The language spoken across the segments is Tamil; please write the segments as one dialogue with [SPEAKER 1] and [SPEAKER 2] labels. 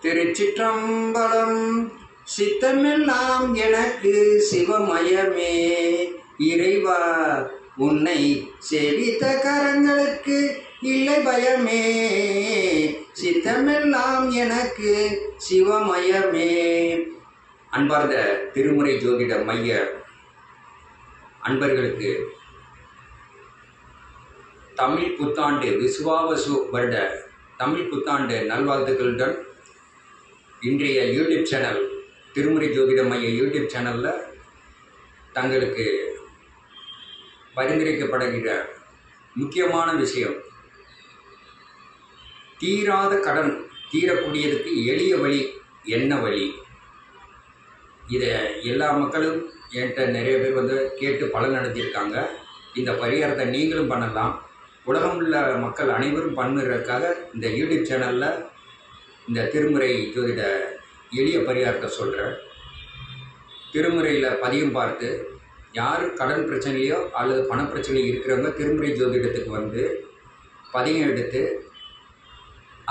[SPEAKER 1] திருச்சிற்றம்பலம். சித்தமெல்லாம் எனக்கு சிவமயமே இறைவா, உன்னை சேவித்த கரங்களுக்கு இல்லை பயமே. சித்தமெல்லாம் எனக்கு சிவமயமே. அன்பார்ந்த திருமுறை ஜோதிட மைய அன்பர்களுக்கு தமிழ் புத்தாண்டு விசுவாவசு வருட தமிழ் புத்தாண்டு நல்வாழ்த்துக்களுடன் இன்றைய யூடியூப் சேனல் திருமுறை ஜோதிட மைய யூடியூப் சேனலில் தங்களுக்கு பரிந்துரைக்கப்படுகிற முக்கியமான விஷயம், தீராத கடன் தீரக்கூடியதுக்கு எளிய வழி என்ன வழி. இதை எல்லா மக்களும் என்கிட்ட நிறைய பேர் கேட்டு பலன் நடத்தியிருக்காங்க. இந்த பரிகாரத்தை நீங்களும் பண்ணலாம். உலகம் உள்ள மக்கள் அனைவரும் பண்ணுறதுக்காக இந்த யூடியூப் சேனலில் இந்த திருமுறை ஜோதிட எளிய பரிகாரத்தை சொல்கிறேன். திருமுறையில் பதியம் பார்த்து யார் கடன் பிரச்சனையோ அல்லது பணப்பிரச்சனையோ இருக்கிறவங்க திருமுறை ஜோதிடத்துக்கு பதியம் எடுத்து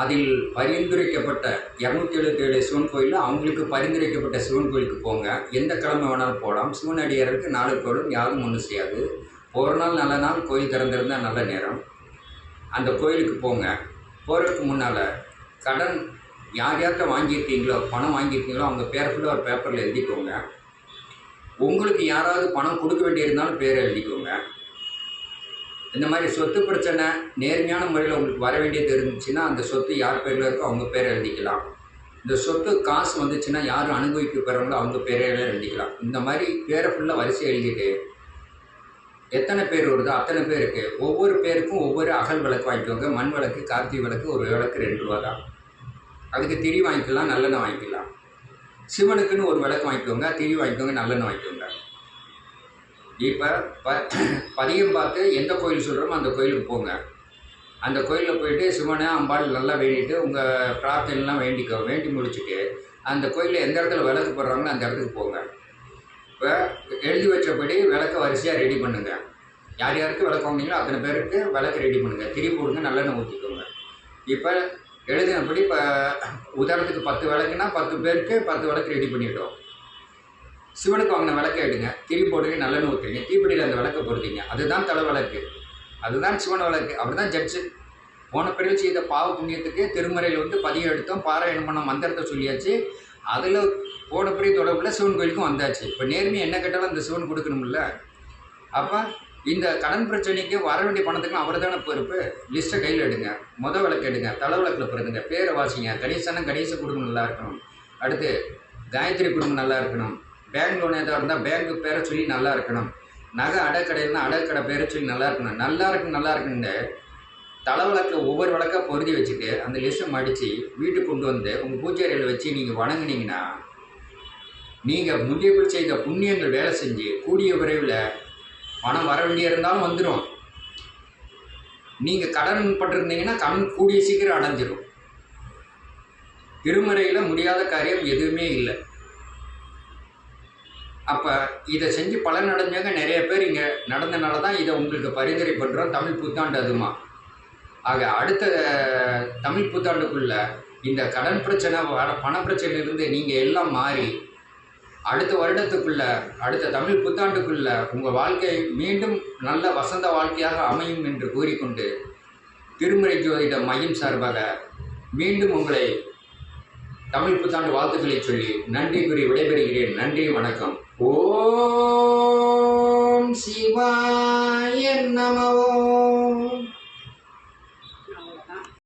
[SPEAKER 1] அதில் பரிந்துரைக்கப்பட்ட 277 சிவன் கோயிலில் அவங்களுக்கு பரிந்துரைக்கப்பட்ட சிவன் கோயிலுக்கு போங்க. எந்த கிழமை வேணாலும் போகலாம். சிவன் அடியாருக்கு 4 கோயிலும் யாரும் ஒன்றும் செய்யாது. ஒரு நாள் நல்ல நாள், கோயில் திறந்திருந்தால் நல்ல நேரம். அந்த கோயிலுக்கு போங்க. போகிறதுக்கு முன்னால் கடன் யார்கிட்ட வாங்கியிருக்கீங்களோ, பணம் வாங்கியிருக்கீங்களோ அவங்க பேரை ஃபுல்லாக ஒரு பேப்பரில் எழுதிக்கோங்க. உங்களுக்கு யாராவது பணம் கொடுக்க வேண்டியிருந்தாலும் பேரை எழுதிக்கோங்க. இந்த மாதிரி சொத்து பிரச்சனை நேர்மையான முறையில் உங்களுக்கு வர வேண்டியது இருந்துச்சுன்னா அந்த சொத்து யார் பேரில் இருக்கோ அவங்க பேரை எழுதிக்கலாம். இந்த சொத்து காசு வந்துச்சுன்னா யார் அனுபவிக்க போகிறாங்களோ அவங்க பேரையில் எழுதிக்கலாம். இந்த மாதிரி பேரை ஃபுல்லாக வரிசை எழுதிட்டு எத்தனை பேர் வருதோ அத்தனை பேருக்கு ஒவ்வொரு பேருக்கும் ஒவ்வொரு அகல் விளக்கு வாங்கிக்கோங்க. மண் விளக்கு, கார்த்திகை விளக்கு, ஒரு விளக்கு 2 ரூபா தான். அதுக்கு திரி வாங்கிக்கலாம், நல்லெண்ணெய் வாங்கிக்கலாம். சிவனுக்குன்னு ஒரு விளக்கு வாங்கிக்கோங்க, திரி வாங்கிக்கோங்க, நல்லெண்ணெய் வாங்கிக்கோங்க. இப்போ பதியம் பார்த்து எந்த கோயில் சொல்கிறோமோ அந்த கோயிலுக்கு போங்க. அந்த கோயிலில் போயிட்டு சிவனை அம்பாள் நல்லா வேண்டிட்டு உங்கள் பிரார்த்தனைலாம் வேண்டி முடிச்சுட்டு அந்த கோயிலில் எந்த இடத்துல விளக்கு போடுறாங்களோ அந்த இடத்துக்கு போங்க. இப்போ எழுதி வச்சபடி விளக்க வரிசையாக ரெடி பண்ணுங்கள். யார் யாருக்கு விளக்கு வாங்கினீங்களோ அத்தனை பேருக்கு விளக்கு ரெடி பண்ணுங்கள். திரி போடுங்க, நல்லெண்ணெய் ஊற்றிக்கோங்க. இப்போ எழுதினபடி இப்போ உதாரணத்துக்கு 10 விளக்குனா 10 பேருக்கு 10 விளக்கு ரெடி பண்ணிவிட்டோம். சிவனுக்கு வாங்கின விளக்கை எடுங்க, திரி போடுங்க, நல்லெண்ணெய் ஊற்றுங்க, தீப்படியில் அந்த விளக்கை பொறுத்தீங்க. அதுதான் தலை விளக்கு, அதுதான் சிவன் விளக்கு. அப்படி தான் ஜட்ஜு. போன பிறகு செய்த பாவ புண்ணியத்துக்கு திருமறையில் பதியம் எடுத்தோம், பாராயணம் பண்ண மந்திரத்தை சொல்லியாச்சு. அதில் போன பிறகு தொடர்பில் சிவன் கோயிலுக்கும் வந்தாச்சு. இப்போ நேர்மையாக என்ன கேட்டாலும் அந்த சிவன் கொடுக்கணும்ல. அப்போ இந்த கடன் பிரச்சனைக்கு வர வேண்டிய பணத்துக்கும் அவர் தானே பொறுப்பு. லிஸ்ட்டை கையில் எடுங்க, விளக்கு எடுங்க, தலை விளக்கில் பிறகுங்க, பேரை வாசிங்க. கணேசனா கணேச குடும்பம் நல்லா இருக்கணும். அடுத்து காயத்ரி குடும்பம் நல்லா இருக்கணும். பேங்க் லோன் எதாவது இருந்தால் பேங்க்கு பேரை சொல்லி நல்லா இருக்கணும். நகை அடக்கடைன்னா அடக்கடை பேரை சொல்லி நல்லா இருக்கணும். நல்லா இருக்குன்னு தலை விளக்கில் ஒவ்வொரு விளக்காக பொருதி வச்சுட்டு அந்த லிஸ்ட்டை மடித்து வீட்டுக்கு கொண்டு உங்கள் பூஜை அறையில் வச்சு நீங்கள் வணங்குனீங்கன்னா நீங்கள் முந்தியபில் செய்த புண்ணியங்கள் வேலை செஞ்சு கூடிய விரைவில் பணம் வர வேண்டிய இருந்தாலும் வந்துடும். நீங்கள் கடன் பட்டிருந்தீங்கன்னா கடன் கூடிய சீக்கிரம் அடைஞ்சிடும். திருமறையில் முடியாத காரியம் எதுவுமே இல்லை. அப்போ இதை செஞ்சு பலன் அடைஞ்சவங்க நிறைய பேர் இங்கே நடந்தனால தான் இதை உங்களுக்கு பரிந்துரை பண்ணுறோம். தமிழ் புத்தாண்டு அதுமா. ஆக அடுத்த தமிழ் புத்தாண்டுக்குள்ள இந்த கடன் பிரச்சனை, பண பிரச்சனையிலிருந்து நீங்கள் எல்லாம் மாறி அடுத்த வருடத்துக்குள்ள, அடுத்த தமிழ் புத்தாண்டுக்குள்ள உங்கள் வாழ்க்கை மீண்டும் நல்ல வசந்த வாழ்க்கையாக அமையும் என்று கூறிக்கொண்டு திருமுறை ஜோதிட மையம் சார்பாக மீண்டும் உங்களை தமிழ் புத்தாண்டு வாழ்த்துக்களை சொல்லி நன்றி கூறி விடைபெறுகிறேன். நன்றி, வணக்கம். ஓம் சிவாய நமோ.